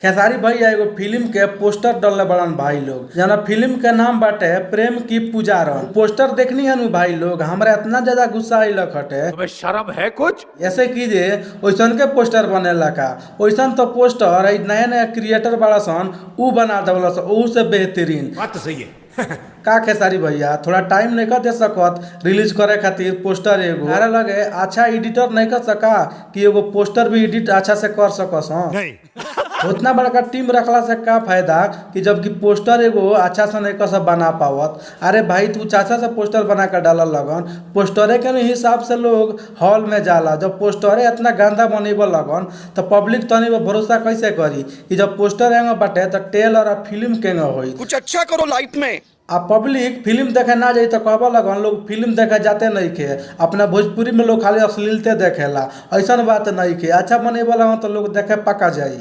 खेसारी भैया एगो फिल्म के पोस्टर डलले बड़न भाई लोग, जना फिल्म के नाम बाटे प्रेम की पुजारन। पोस्टर देखनी है भाई लोग, हमरा इतना ज्यादा गुस्सा आइलक हटे। तुम्हें शर्म है कुछ? ऐसे कीजिए वैसन के पोस्टर बनेला का, वैसन तो पोस्टर नया नया क्रिएटर बड़ा सन ऊ बना देवला सन, ऊ से बेहतरीन। बात तो सही है। का खेसारी भैया थोड़ा टाइम नहीं कर दे सकत रिलीज करे खातिर पोस्टर एगो अरे लगे अच्छा एडिटर नहीं कर सका कि एगो पोस्टर भी एडिट अच्छा से कर सकस। नहीं। उतना बड़का टीम रखला से का फायदा कि जबकि पोस्टर एगो अच्छा से नहीं कर बना पावत। अरे भाई तू अच्छा से पोस्टर बना कर डाल लगन, पोस्टरे के हिसाब से लोग हॉल में जाला। जब पोस्टरे इतना गंदा बनेब लगन तो पब्लिक तनी भरोसा कैसे करी कि जब पोस्टर एंग बटे तो टेलर और फिल्म केंग होई। कुछ अच्छा करो लाइफ में। अब पब्लिक फिल्म देखे ना जाई तो कहबा लगन लोग फिल्म देखे जाते नहीं खे, अपना भोजपुरी में लोग खाली अश्लीलते देखेला। ऐसा बात नहीं खे, अच्छा बनेबा लगन तो लोग देखे पक्का जाई।